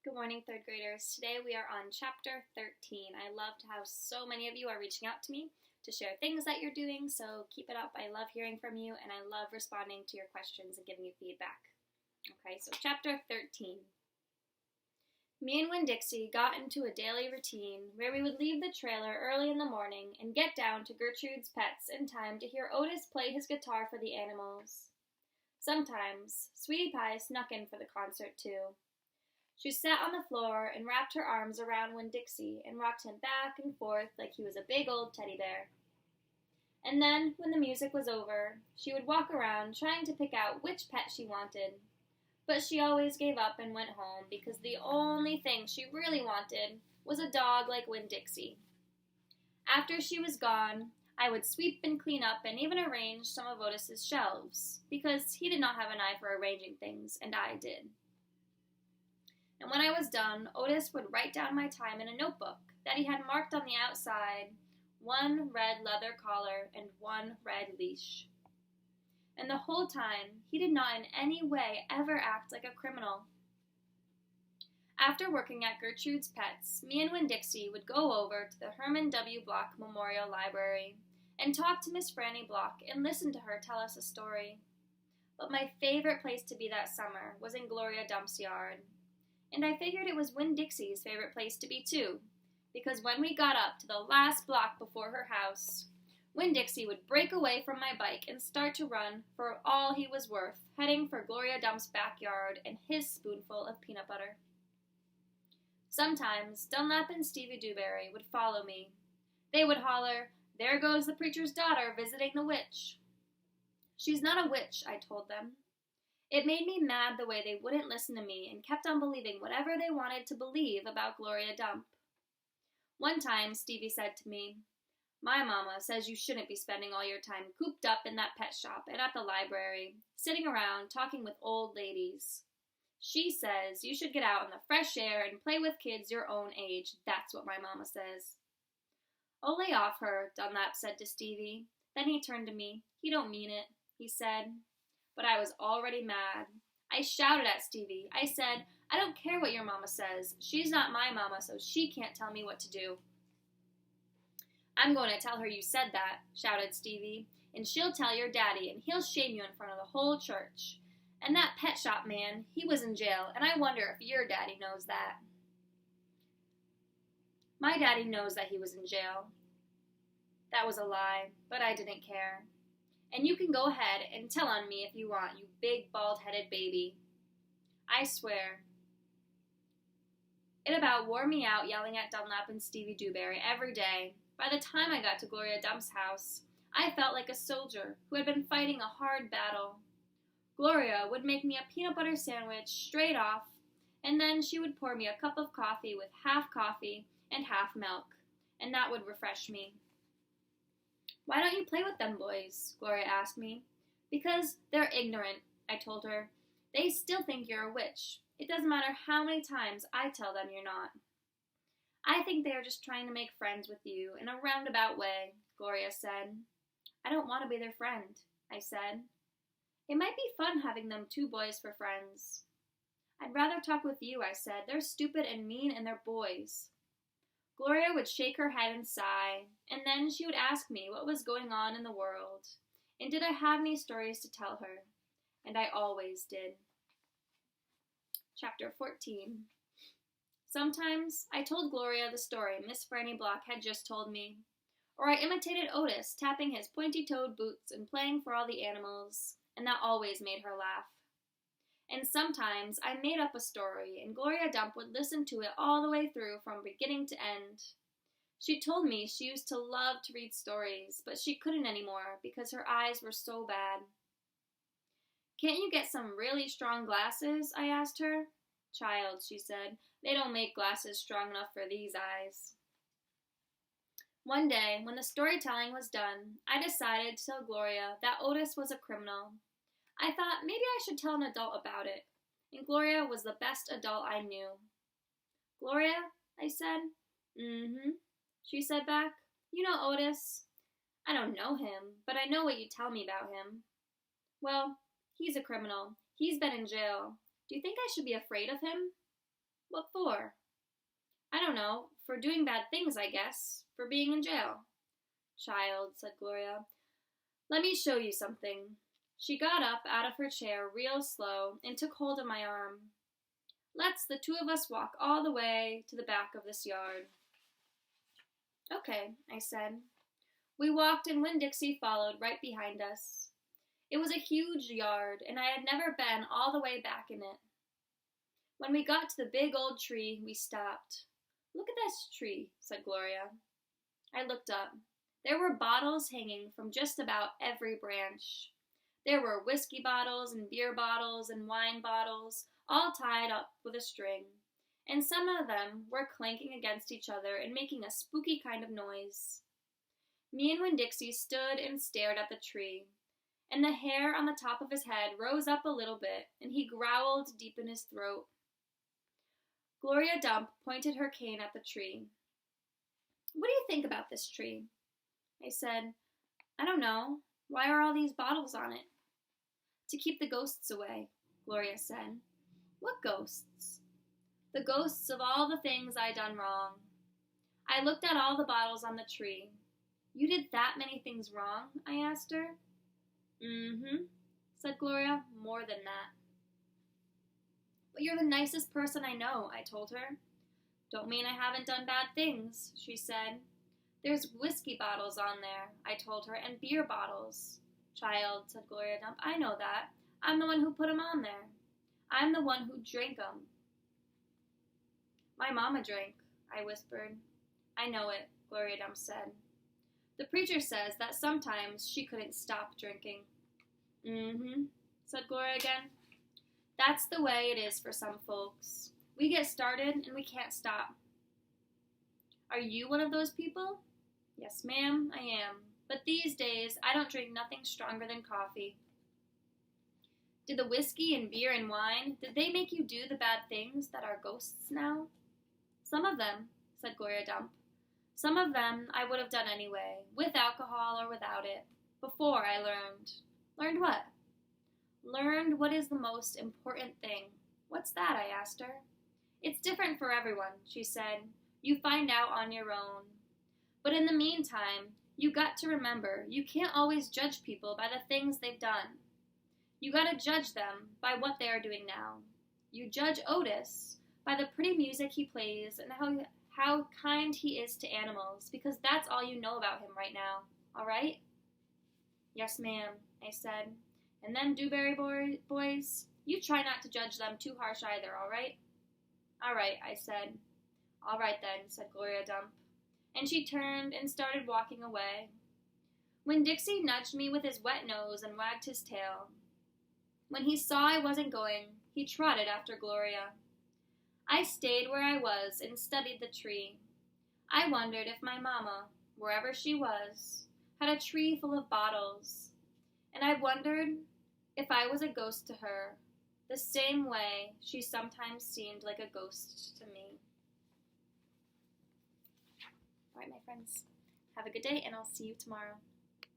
Good morning, third graders. Today we are on chapter 13. I love to have so many of you are reaching out to me to share things that you're doing, so keep it up. I love hearing from you, and I love responding to your questions and giving you feedback. Okay, so chapter 13. Me and Winn-Dixie got into a daily routine where we would leave the trailer early in the morning and get down to Gertrude's Pets in time to hear Otis play his guitar for the animals. Sometimes, Sweetie Pie snuck in for the concert too. She sat on the floor and wrapped her arms around Winn-Dixie and rocked him back and forth like he was a big old teddy bear. And then, when the music was over, she would walk around trying to pick out which pet she wanted. But she always gave up and went home because the only thing she really wanted was a dog like Winn-Dixie. After she was gone, I would sweep and clean up and even arrange some of Otis's shelves, because he did not have an eye for arranging things, and I did. And when I was done, Otis would write down my time in a notebook that he had marked on the outside, 1 red leather collar and 1 red leash. And the whole time, he did not in any way ever act like a criminal. After working at Gertrude's Pets, me and Winn-Dixie would go over to the Herman W. Block Memorial Library and talk to Miss Franny Block and listen to her tell us a story. But my favorite place to be that summer was in Gloria Dump's yard. And I figured it was Winn-Dixie's favorite place to be too, because when we got up to the last block before her house, Winn-Dixie would break away from my bike and start to run for all he was worth, heading for Gloria Dump's backyard and his spoonful of peanut butter. Sometimes Dunlap and Stevie Dewberry would follow me. They would holler, "There goes the preacher's daughter visiting the witch." "She's not a witch," I told them. It made me mad the way they wouldn't listen to me and kept on believing whatever they wanted to believe about Gloria Dump. One time, Stevie said to me, "My mama says you shouldn't be spending all your time cooped up in that pet shop and at the library, sitting around talking with old ladies. She says you should get out in the fresh air and play with kids your own age. That's what my mama says." "Oh, lay off her," Dunlap said to Stevie. Then he turned to me. "You don't mean it," he said. But I was already mad. I shouted at Stevie. I said, "I don't care what your mama says. She's not my mama, so she can't tell me what to do." "I'm going to tell her you said that," shouted Stevie, "and she'll tell your daddy, and he'll shame you in front of the whole church. And that pet shop man, he was in jail, and I wonder if your daddy knows that." My daddy knows that he was in jail. That was a lie, but I didn't care. "And you can go ahead and tell on me if you want, you big bald-headed baby." I swear. It about wore me out yelling at Dunlap and Stevie Dewberry every day. By the time I got to Gloria Dump's house, I felt like a soldier who had been fighting a hard battle. Gloria would make me a peanut butter sandwich straight off, and then she would pour me a cup of coffee with half coffee and half milk, and that would refresh me. "Why don't you play with them boys?" Gloria asked me. "Because they're ignorant," I told her. "They still think you're a witch. It doesn't matter how many times I tell them you're not." "I think they are just trying to make friends with you in a roundabout way," Gloria said. "I don't want to be their friend," I said. "It might be fun having them 2 boys for friends." "I'd rather talk with you," I said. "They're stupid and mean and they're boys." Gloria would shake her head and sigh, and then she would ask me what was going on in the world, and did I have any stories to tell her, and I always did. Chapter 14. Sometimes I told Gloria the story Miss Franny Block had just told me, or I imitated Otis tapping his pointy-toed boots and playing for all the animals, and that always made her laugh. And sometimes I made up a story, and Gloria Dump would listen to it all the way through from beginning to end. She told me she used to love to read stories, but she couldn't anymore because her eyes were so bad. "Can't you get some really strong glasses?" I asked her. "Child," she said, "they don't make glasses strong enough for these eyes." One day, when the storytelling was done, I decided to tell Gloria that Otis was a criminal. I thought maybe I should tell an adult about it, and Gloria was the best adult I knew. "Gloria," I said. "Mm-hmm," she said back. "You know Otis?" "I don't know him, but I know what you tell me about him." "Well, he's a criminal. He's been in jail. Do you think I should be afraid of him?" What for? I don't know, for doing bad things, I guess, for being in jail. Child, said Gloria, let me show you something. She got up out of her chair real slow and took hold of my arm. Let's the two of us walk all the way to the back of this yard. Okay, I said. We walked and Winn-Dixie followed right behind us. It was a huge yard, and I had never been all the way back in it. When we got to the big old tree, we stopped. Look at this tree, said Gloria. I looked up. There were bottles hanging from just about every branch. There were whiskey bottles and beer bottles and wine bottles, all tied up with a string, and some of them were clanking against each other and making a spooky kind of noise. Me and Winn-Dixie stood and stared at the tree, and the hair on the top of his head rose up a little bit, and he growled deep in his throat. Gloria Dump pointed her cane at the tree. What do you think about this tree? I said, I don't know. Why are all these bottles on it? To keep the ghosts away, Gloria said. What ghosts? The ghosts of all the things I done wrong. I looked at all the bottles on the tree. You did that many things wrong? I asked her. Mm-hmm, said Gloria, more than that. But you're the nicest person I know, I told her. Don't mean I haven't done bad things, she said. There's whiskey bottles on there, I told her, and beer bottles. Child, said Gloria Dump, I know that. I'm the one who put 'em on there. I'm the one who drank 'em. My mama drank, I whispered. I know it, Gloria Dump said. The preacher says that sometimes she couldn't stop drinking. Mm-hmm, said Gloria again. That's the way it is for some folks. We get started and we can't stop. Are you one of those people? Yes, ma'am, I am. But these days, I don't drink nothing stronger than coffee. Did the whiskey and beer and wine, did they make you do the bad things that are ghosts now? Some of them, said Gloria Dump. Some of them I would have done anyway, with alcohol or without it, before I learned. Learned what? Learned what is the most important thing. What's that? I asked her. It's different for everyone, she said. You find out on your own. But in the meantime, you got to remember, you can't always judge people by the things they've done. You gotta judge them by what they are doing now. You judge Otis by the pretty music he plays and how kind he is to animals, because that's all you know about him right now, all right? Yes, ma'am, I said. And them Dewberry boys, you try not to judge them too harsh either, all right? All right, I said. All right then, said Gloria Dump. And she turned and started walking away. Winn-Dixie nudged me with his wet nose and wagged his tail. When he saw I wasn't going, he trotted after Gloria. I stayed where I was and studied the tree. I wondered if my mama, wherever she was, had a tree full of bottles. And I wondered if I was a ghost to her, the same way she sometimes seemed like a ghost to me. All right, my friends, have a good day, and I'll see you tomorrow.